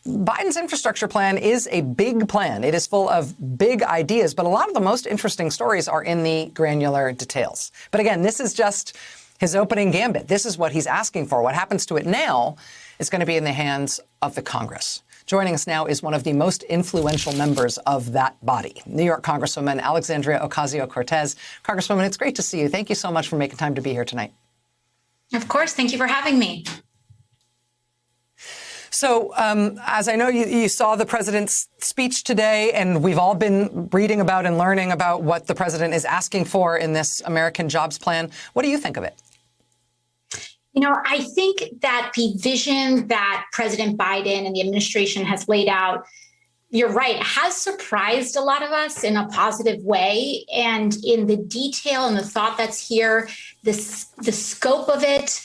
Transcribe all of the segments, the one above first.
Biden's infrastructure plan is a big plan. It is full of big ideas, but a lot of the most interesting stories are in the granular details. But again, this is just his opening gambit. This is what he's asking for. What happens to it now is going to be in the hands of the Congress. Joining us now is one of the most influential members of that body, New York Congresswoman Alexandria Ocasio-Cortez. Congresswoman, it's great to see you. Thank you so much for making time to be here tonight. Of course. Thank you for having me. So, as I know, you saw the president's speech today, and we've all been reading about and learning about what the president is asking for in this American Jobs Plan. What do you think of it? You know, I think that the vision that President Biden and the administration has laid out, you're right, has surprised a lot of us in a positive way. And in the detail and the thought that's here, the scope of it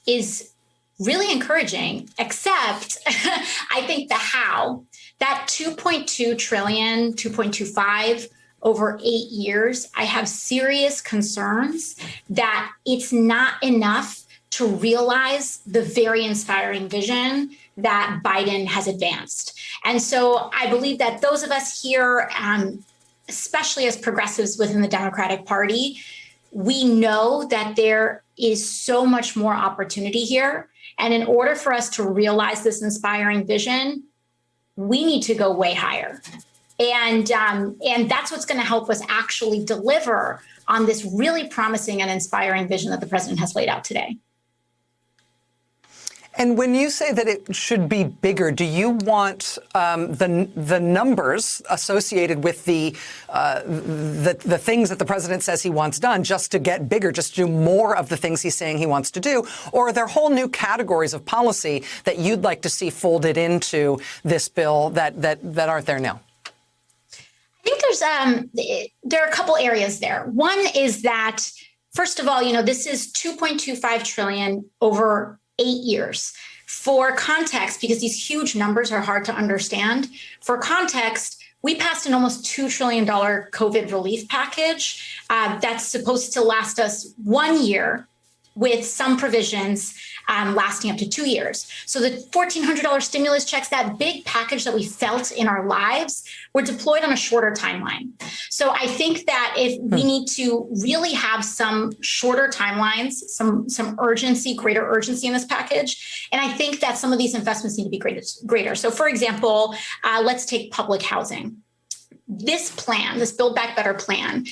is really encouraging, except I think the how, that 2.2 trillion, 2.25 over 8 years, I have serious concerns that it's not enough to realize the very inspiring vision that Biden has advanced. And so I believe that those of us here, especially as progressives within the Democratic Party, we know that there is so much more opportunity here. And in order for us to realize this inspiring vision, we need to go way higher. And that's what's going to help us actually deliver on this really promising and inspiring vision that the president has laid out today. And when you say that it should be bigger, do you want the numbers associated with the things that the president says he wants done just to get bigger, just to do more of the things he's saying he wants to do? Or are there whole new categories of policy that you'd like to see folded into this bill that aren't there now? I think there are a couple areas there. One is that, first of all, you know, this is 2.25 trillion over 8 years. For context, because these huge numbers are hard to understand, for context, we passed an almost $2 trillion COVID relief package that's supposed to last us 1 year with some provisions lasting up to 2 years. So the $1,400 stimulus checks, that big package that we felt in our lives, were deployed on a shorter timeline. So I think that if we need to really have some shorter timelines, some urgency, greater urgency in this package. And I think that some of these investments need to be greater. So for example, let's take public housing. This plan, this Build Back Better plan,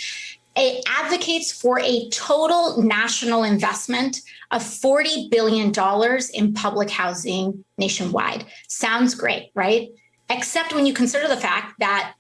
it advocates for a total national investment of $40 billion in public housing nationwide. Sounds great, right? Except when you consider the fact that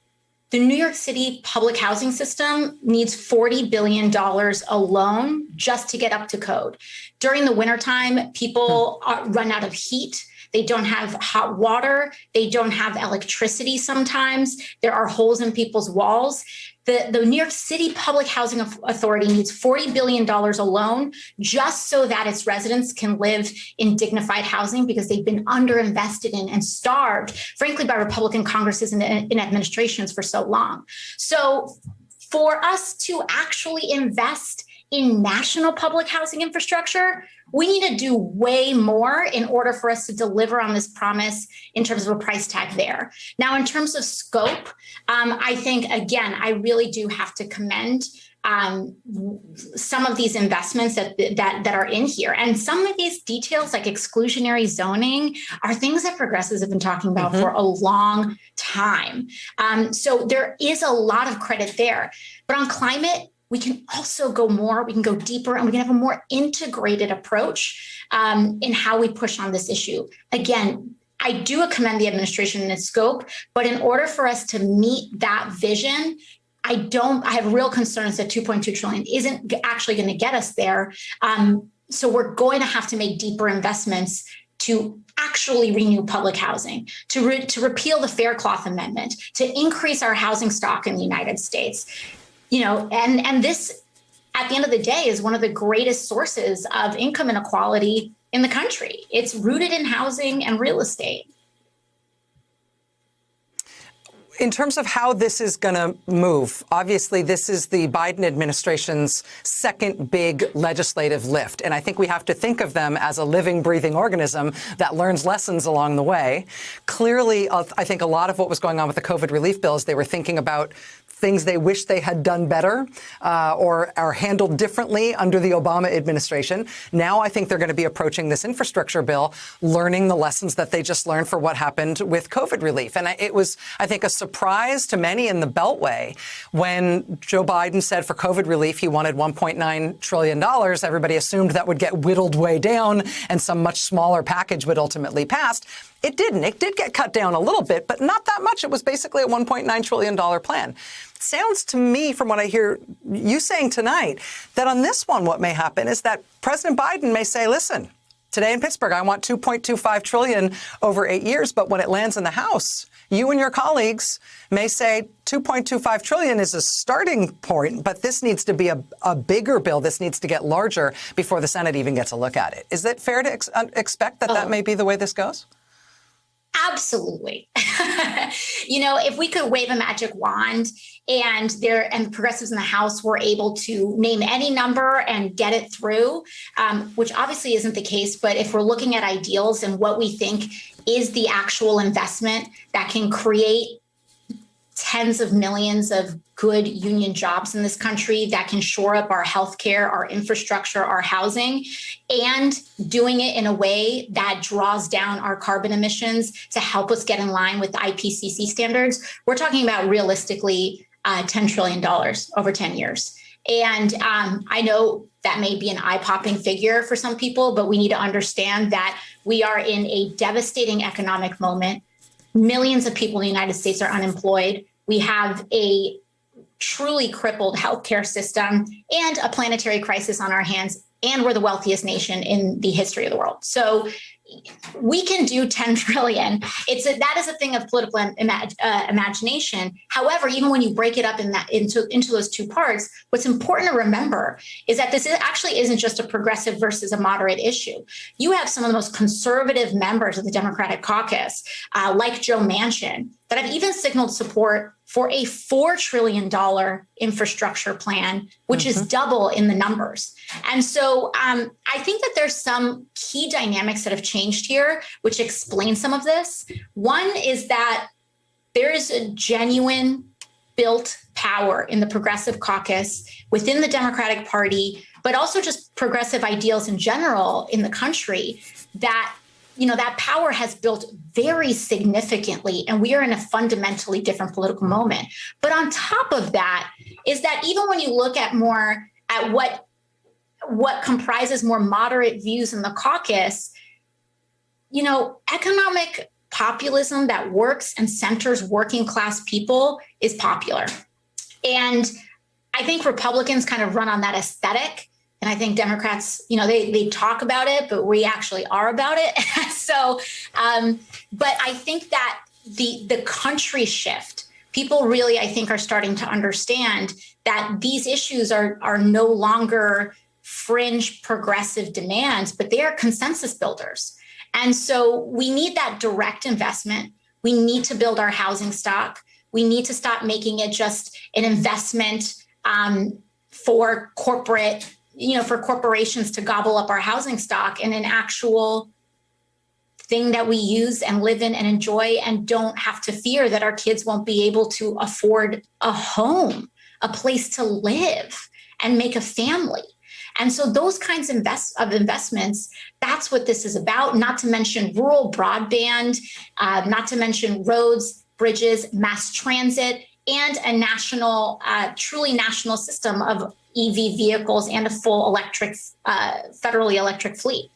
the New York City public housing system needs $40 billion alone just to get up to code. During the wintertime, people run out of heat. They don't have hot water. They don't have electricity sometimes. There are holes in people's walls. The New York City Public Housing Authority needs $40 billion alone just so that its residents can live in dignified housing, because they've been underinvested in and starved, frankly, by Republican Congresses and in administrations for so long. So for us to actually invest in national public housing infrastructure, we need to do way more in order for us to deliver on this promise in terms of a price tag there. Now, in terms of scope, I think, again, I really do have to commend some of these investments that are in here. And some of these details, like exclusionary zoning, are things that progressives have been talking about for a long time. So there is a lot of credit there. But on climate, we can also go more, we can go deeper, and we can have a more integrated approach in how we push on this issue. Again, I do commend the administration in its scope, but in order for us to meet that vision, I have real concerns that 2.2 trillion isn't actually going to get us there. So we're going to have to make deeper investments to actually renew public housing, to repeal the Faircloth Amendment, to increase our housing stock in the United States. You know, and this, at the end of the day, is one of the greatest sources of income inequality in the country. It's rooted in housing and real estate. In terms of how this is going to move, obviously, this is the Biden administration's second big legislative lift. And I think we have to think of them as a living, breathing organism that learns lessons along the way. clearly, I think a lot of what was going on with the COVID relief bills, they were thinking about things they wish they had done better or handled differently under the Obama administration. Now I think they're going to be approaching this infrastructure bill, learning the lessons that they just learned for what happened with COVID relief. And it was, I think, a surprise to many in the Beltway when Joe Biden said for COVID relief he wanted $1.9 trillion. Everybody assumed that would get whittled way down and some much smaller package would ultimately pass. It didn't. It did get cut down a little bit, but not that much. It was basically a $1.9 trillion plan. Sounds to me, from what I hear you saying tonight, that on this one, what may happen is that President Biden may say, listen, today in Pittsburgh, I want $2.25 trillion over 8 years. But when it lands in the House, you and your colleagues may say $2.25 trillion is a starting point, but this needs to be a bigger bill. This needs to get larger before the Senate even gets a look at it. Is it fair to expect that that may be the way this goes? Absolutely. If we could wave a magic wand and the progressives in the House were able to name any number and get it through, which obviously isn't the case, but if we're looking at ideals and what we think is the actual investment that can create tens of millions of good union jobs in this country, that can shore up our healthcare, our infrastructure, our housing, and doing it in a way that draws down our carbon emissions to help us get in line with IPCC standards, we're talking about realistically $10 trillion over 10 years. And I know that may be an eye-popping figure for some people, but we need to understand that we are in a devastating economic moment. Millions of people in the United States are unemployed. We have a truly crippled healthcare system and a planetary crisis on our hands, and we're the wealthiest nation in the history of the world. So we can do 10 trillion. That is a thing of political imagination. However, even when you break it up into those two parts, what's important to remember is that this actually isn't just a progressive versus a moderate issue. You have some of the most conservative members of the Democratic caucus, like Joe Manchin, that have even signaled support for a $4 trillion infrastructure plan, which is double in the numbers. And so I think that there's some key dynamics that have changed here, which explain some of this. One is that there is a genuine built power in the progressive caucus within the Democratic Party, but also just progressive ideals in general in the country that that power has built very significantly, and we are in a fundamentally different political moment. But on top of that is that even when you look at what comprises more moderate views in the caucus, economic populism that works and centers working class people is popular. And I think Republicans kind of run on that aesthetic. And I think Democrats, they talk about it, but we actually are about it. So, but I think that the country shift, people really, I think, are starting to understand that these issues are no longer fringe progressive demands, but they are consensus builders. And so we need that direct investment. We need to build our housing stock. We need to stop making it just an investment for corporations to gobble up our housing stock, and an actual thing that we use and live in and enjoy, and don't have to fear that our kids won't be able to afford a home, a place to live and make a family. And so those kinds of investments, that's what this is about, not to mention rural broadband, not to mention roads, bridges, mass transit, and a national, truly national system of EV vehicles and a full electric, federally electric fleet.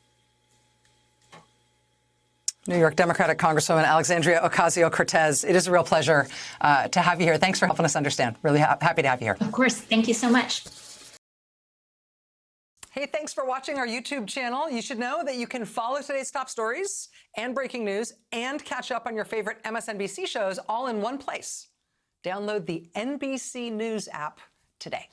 New York Democratic Congresswoman Alexandria Ocasio-Cortez, it is a real pleasure to have you here. Thanks for helping us understand. Really happy to have you here. Of course. Thank you so much. Hey, thanks for watching our YouTube channel. You should know that you can follow today's top stories and breaking news and catch up on your favorite MSNBC shows all in one place. Download the NBC News app today.